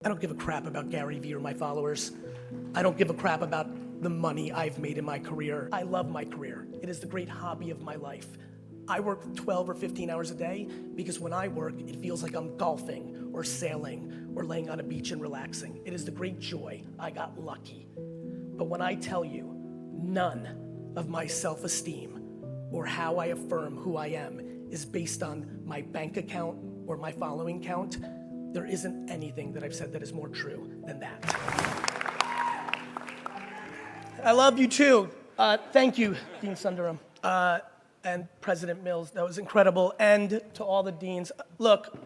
I don't give a crap about GaryVee or my followers. I don't give a crap about the money I've made in my career. I love my career. It is the great hobby of my life. I work 12 or 15 hours a day because when I work, it feels like I'm golfing or sailing or laying on a beach and relaxing. It is the great joy. I got lucky. But when I tell you, none of my self-esteem or how I affirm who I am is based on my bank account or my following count, there isn't anything that I've said that is more true than that. I love you too. Thank you, Dean Sundaram, and President Mills. That was incredible. And to all the deans, look,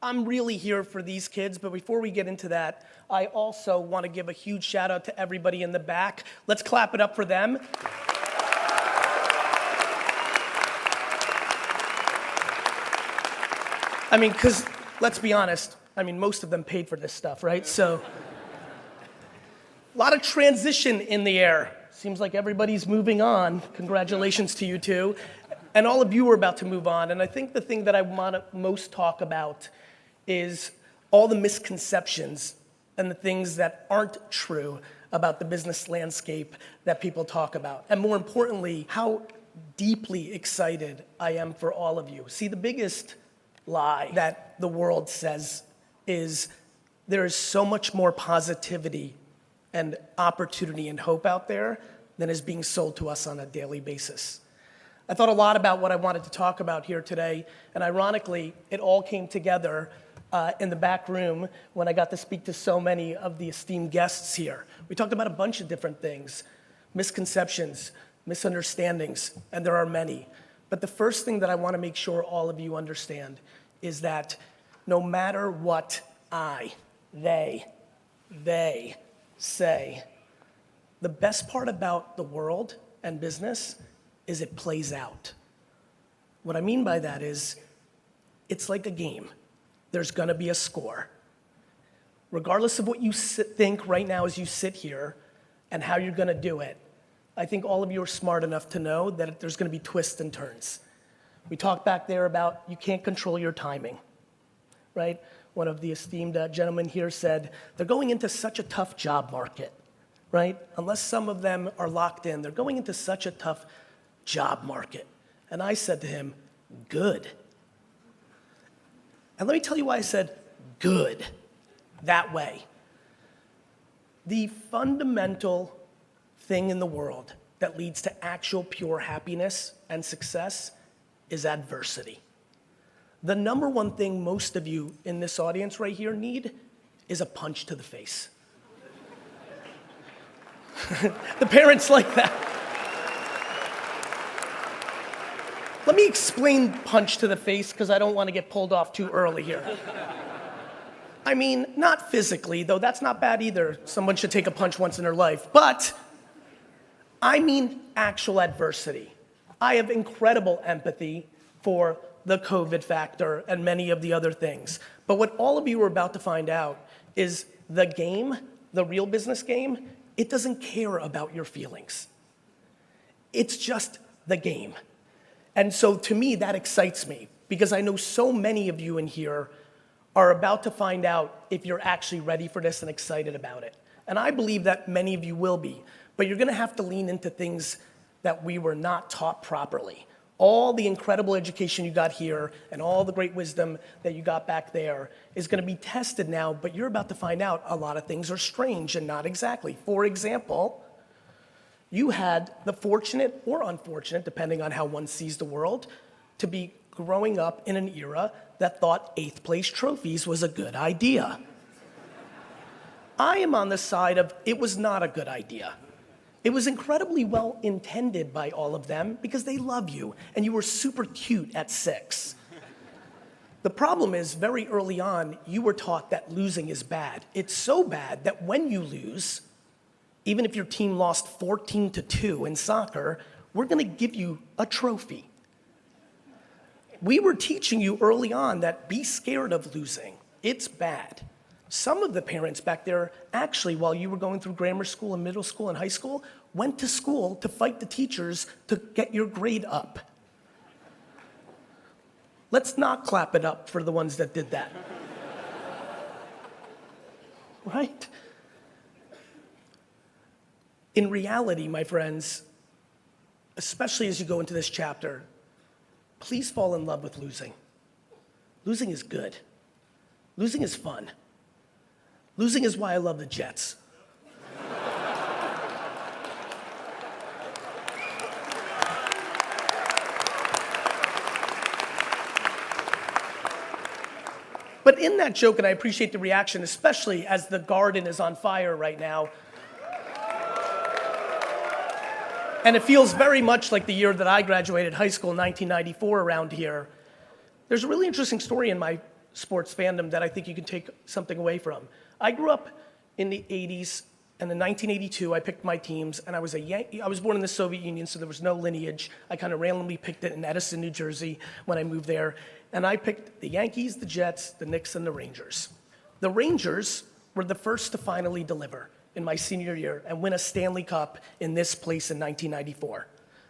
I'm really here for these kids, but before we get into that, I also want to give a huge shout out to everybody in the back. Let's clap it up for them. I mean, because let's be honest, I mean, most of them paid for this stuff, right? So, a lot of transition in the air. Seems like everybody's moving on. Congratulations to you two. And all of you are about to move on. And I think the thing that I want to most talk about is all the misconceptions and the things that aren't true about the business landscape that people talk about. And more importantly, how deeply excited I am for all of you. See, the biggest lie that the world says is there is so much more positivity and opportunity and hope out there than is being sold to us on a daily basis. I thought a lot about what I wanted to talk about here today, and ironically, it all came together in the back room when I got to speak to so many of the esteemed guests here. We talked about a bunch of different things, misconceptions, misunderstandings, and there are many. But the first thing that I want to make sure all of you understand is that no matter what they say, the best part about the world and business is it plays out. What I mean by that is it's like a game. There's gonna be a score. Regardless of what you think right now as you sit here and how you're gonna do it, I think all of you are smart enough to know that there's gonna be twists and turns. We talked back there about you can't control your timing, right? One of the esteemed gentlemen here said, they're going into such a tough job market, right? Unless some of them are locked in, they're going into such a tough job market. And I said to him, good. And let me tell you why I said good that way. The fundamental thing in the world that leads to actual pure happiness and success is adversity. The number one thing most of you in this audience right here need is a punch to the face. The parents like that. Let me explain punch to the face because I don't want to get pulled off too early here. I mean, not physically, though that's not bad either. Someone should take a punch once in their life. But I mean actual adversity. I have incredible empathy for the COVID factor and many of the other things. But what all of you are about to find out is the game, the real business game, it doesn't care about your feelings. It's just the game. And so to me, that excites me because I know so many of you in here are about to find out if you're actually ready for this and excited about it. And I believe that many of you will be, but you're gonna have to lean into things that we were not taught properly. All the incredible education you got here and all the great wisdom that you got back there is gonna be tested now, but you're about to find out a lot of things are strange and not exactly. For example, you had the fortunate or unfortunate, depending on how one sees the world, to be growing up in an era that thought 8th place trophies was a good idea. I am on the side of it was not a good idea. It was incredibly well intended by all of them because they love you and you were super cute at 6. The problem is very early on, you were taught that losing is bad. It's so bad that when you lose, even if your team lost 14-2 in soccer, we're gonna give you a trophy. We were teaching you early on that be scared of losing. It's bad. Some of the parents back there actually, while you were going through grammar school and middle school and high school, went to school to fight the teachers to get your grade up. Let's not clap it up for the ones that did that. right? In reality, my friends, especially as you go into this chapter, please fall in love with losing. Losing is good. Losing is fun. Losing is why I love the Jets. But in that joke, and I appreciate the reaction, especially as the garden is on fire right now, and it feels very much like the year that I graduated high school in 1994 around here, there's a really interesting story in my sports fandom that I think you can take something away from. I grew up in the 80s, and in 1982, I picked my teams, and I was born in the Soviet Union, so there was no lineage. I kind of randomly picked it in Edison, New Jersey, when I moved there, and I picked the Yankees, the Jets, the Knicks, and the Rangers. The Rangers were the first to finally deliver in my senior year and win a Stanley Cup in this place in 1994.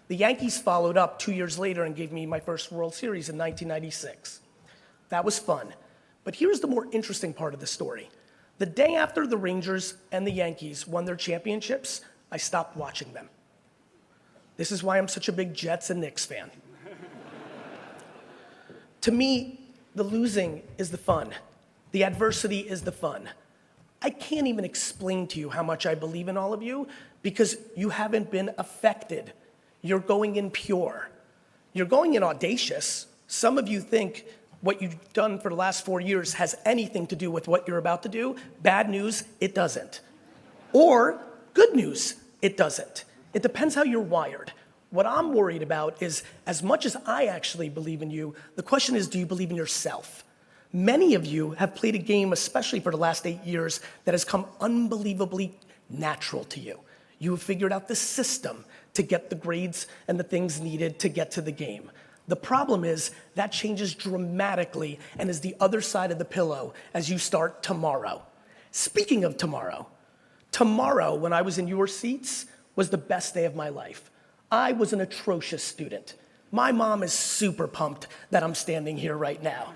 The Yankees followed up 2 years later and gave me my first World Series in 1996. That was fun. But here's the more interesting part of the story. The day after the Rangers and the Yankees won their championships, I stopped watching them. This is why I'm such a big Jets and Knicks fan. To me, the losing is the fun. The adversity is the fun. I can't even explain to you how much I believe in all of you because you haven't been affected. You're going in pure. You're going in audacious. Some of you think what you've done for the last 4 years has anything to do with what you're about to do. Bad news, it doesn't. Or good news, it doesn't. It depends how you're wired. What I'm worried about is, as much as I actually believe in you, the question is, do you believe in yourself? Many of you have played a game, especially for the last 8 years, that has come unbelievably natural to you. You have figured out the system to get the grades and the things needed to get to the game. The problem is that changes dramatically and is the other side of the pillow as you start tomorrow. Speaking of tomorrow, tomorrow when I was in your seats was the best day of my life. I was an atrocious student. My mom is super pumped that I'm standing here right now.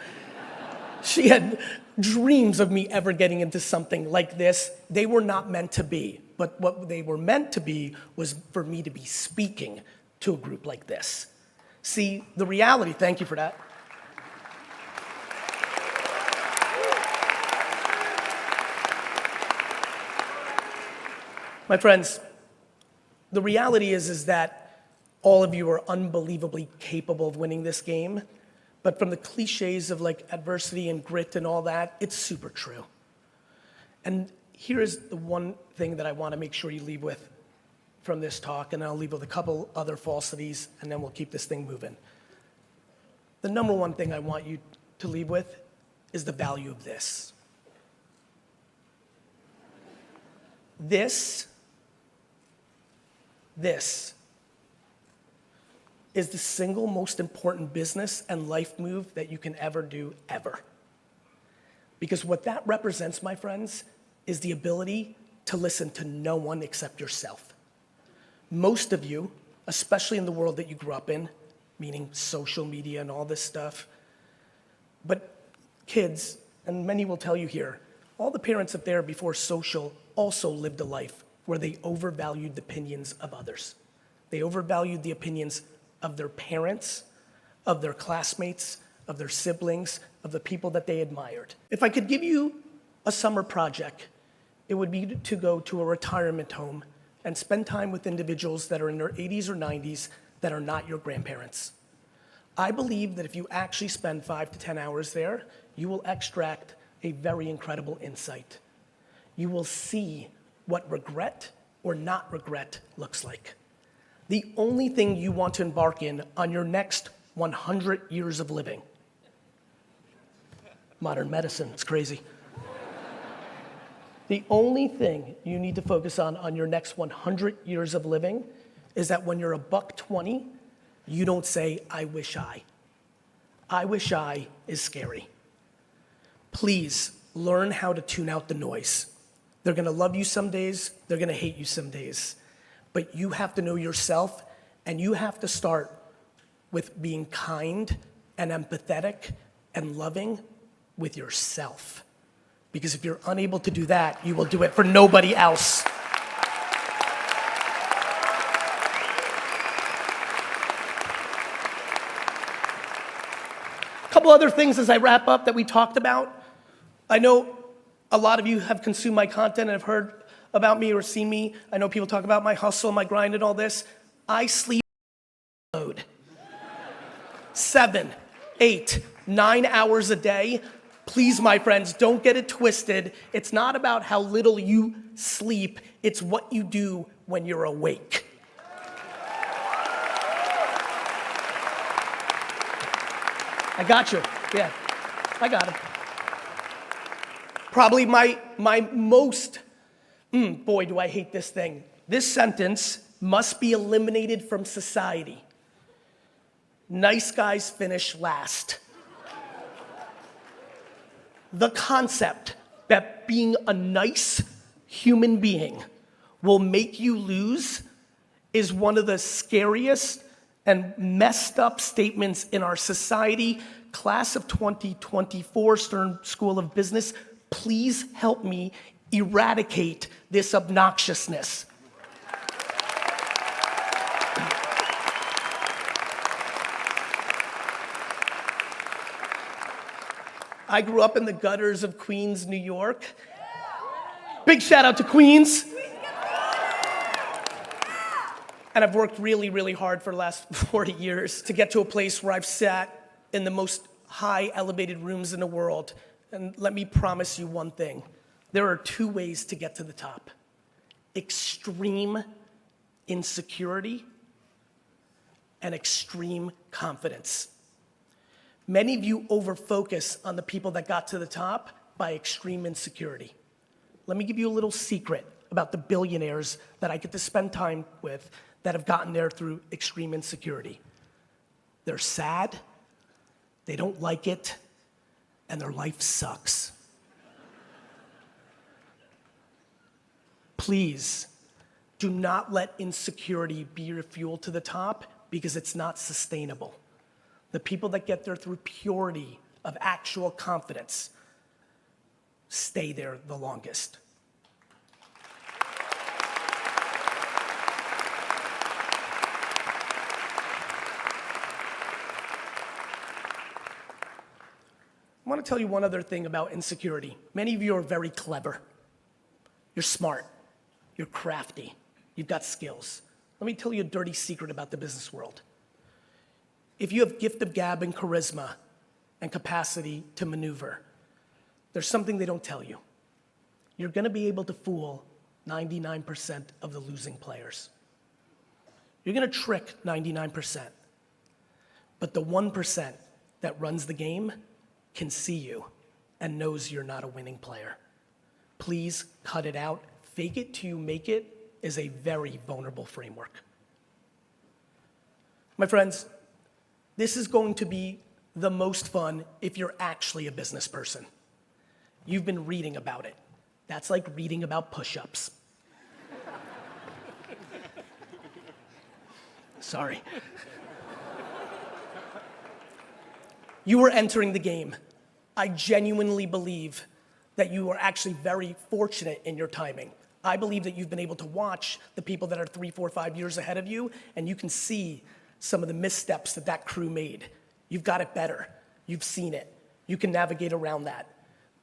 She had dreams of me ever getting into something like this. They were not meant to be, but what they were meant to be was for me to be speaking to a group like this. See, the reality, thank you for that. My friends, the reality is that all of you are unbelievably capable of winning this game, but from the cliches of like adversity and grit and all that, it's super true. And here's the one thing that I want to make sure you leave with from this talk, and I'll leave with a couple other falsities, and then we'll keep this thing moving. The number one thing I want you to leave with is the value of this. This is the single most important business and life move that you can ever do, ever. Because what that represents, my friends, is the ability to listen to no one except yourself. Most of you, especially in the world that you grew up in, meaning social media and all this stuff, but kids, and many will tell you here, all the parents up there before social also lived a life where they overvalued the opinions of others. They overvalued the opinions of their parents, of their classmates, of their siblings, of the people that they admired. If I could give you a summer project, it would be to go to a retirement home and spend time with individuals that are in their 80s or 90s that are not your grandparents. I believe that if you actually spend 5 to 10 hours there, you will extract a very incredible insight. You will see what regret or not regret looks like. The only thing you want to embark in on your next 100 years of living. Modern medicine, it's crazy. The only thing you need to focus on your next 100 years of living is that when you're $120, you don't say, I wish I. I wish I is scary. Please learn how to tune out the noise. They're gonna love you some days, they're gonna hate you some days. But you have to know yourself, and you have to start with being kind and empathetic and loving with yourself. Because if you're unable to do that, you will do it for nobody else. A couple other things as I wrap up that we talked about. I know a lot of you have consumed my content and have heard about me or seen me. I know people talk about my hustle, my grind, and all this. I sleep load. 7, 8, 9 hours a day. Please, my friends, don't get it twisted. It's not about how little you sleep. It's what you do when you're awake. I got you. Yeah, I got it. Probably my most, boy, do I hate this thing. This sentence must be eliminated from society. Nice guys finish last. The concept that being a nice human being will make you lose is one of the scariest and messed up statements in our society. Class of 2024, Stern School of Business, please help me eradicate this obnoxiousness. I grew up in the gutters of Queens, New York. Big shout out to Queens. And I've worked really, really hard for the last 40 years to get to a place where I've sat in the most high elevated rooms in the world. And let me promise you one thing. There are 2 ways to get to the top. Extreme insecurity and extreme confidence. Many of you overfocus on the people that got to the top by extreme insecurity. Let me give you a little secret about the billionaires that I get to spend time with that have gotten there through extreme insecurity. They're sad, they don't like it, and their life sucks. Please, do not let insecurity be your fuel to the top because it's not sustainable. The people that get there through purity of actual confidence stay there the longest. I want to tell you one other thing about insecurity. Many of you are very clever. You're smart. You're crafty. You've got skills. Let me tell you a dirty secret about the business world. If you have gift of gab and charisma and capacity to maneuver, there's something they don't tell you. You're going to be able to fool 99% of the losing players. You're going to trick 99%. But the 1% that runs the game can see you and knows you're not a winning player. Please cut it out. Fake it till you make it is a very vulnerable framework. My friends, this is going to be the most fun if you're actually a business person. You've been reading about it. That's like reading about push-ups. Sorry. You are entering the game. I genuinely believe that you are actually very fortunate in your timing. I believe that you've been able to watch the people that are 3, 4, 5 years ahead of you, and you can see some of the missteps that that crew made. You've got it better. You've seen it. You can navigate around that.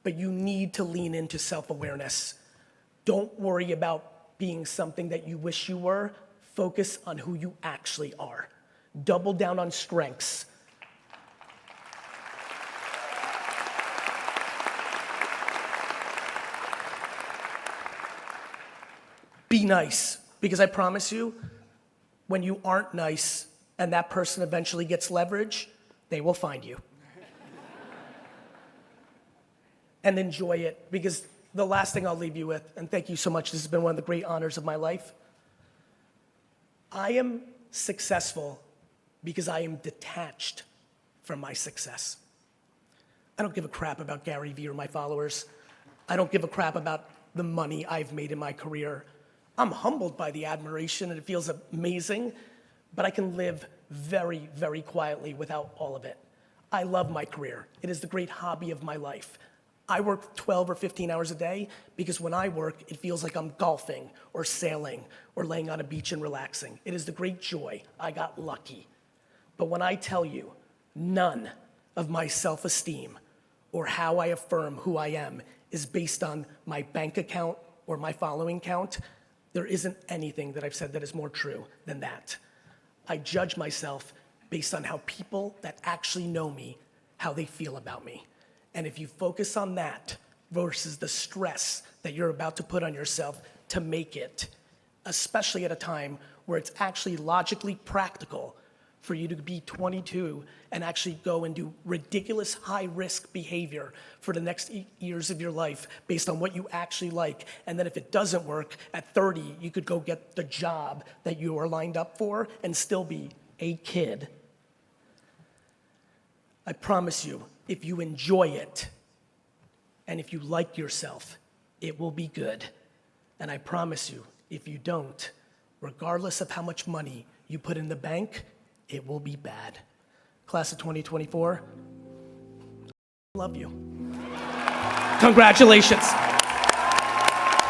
But you need to lean into self-awareness. Don't worry about being something that you wish you were. Focus on who you actually are. Double down on strengths. Be nice, because I promise you, when you aren't nice and that person eventually gets leverage, they will find you. And enjoy it, because the last thing I'll leave you with, and thank you so much, this has been one of the great honors of my life. I am successful because I am detached from my success. I don't give a crap about GaryVee or my followers. I don't give a crap about the money I've made in my career. I'm humbled by the admiration and it feels amazing, but I can live very, very quietly without all of it. I love my career. It is the great hobby of my life. I work 12 or 15 hours a day because when I work, it feels like I'm golfing or sailing or laying on a beach and relaxing. It is the great joy. I got lucky. But when I tell you, none of my self-esteem or how I affirm who I am is based on my bank account or my following count, there isn't anything that I've said that is more true than that. I judge myself based on how people that actually know me, how they feel about me. And if you focus on that versus the stress that you're about to put on yourself to make it, especially at a time where it's actually logically practical for you to be 22 and actually go and do ridiculous high-risk behavior for the next years of your life based on what you actually like. And then if it doesn't work, at 30, you could go get the job that you are lined up for and still be a kid. I promise you, if you enjoy it and if you like yourself, it will be good. And I promise you, if you don't, regardless of how much money you put in the bank, it will be bad. Class of 2024, I love you. Congratulations.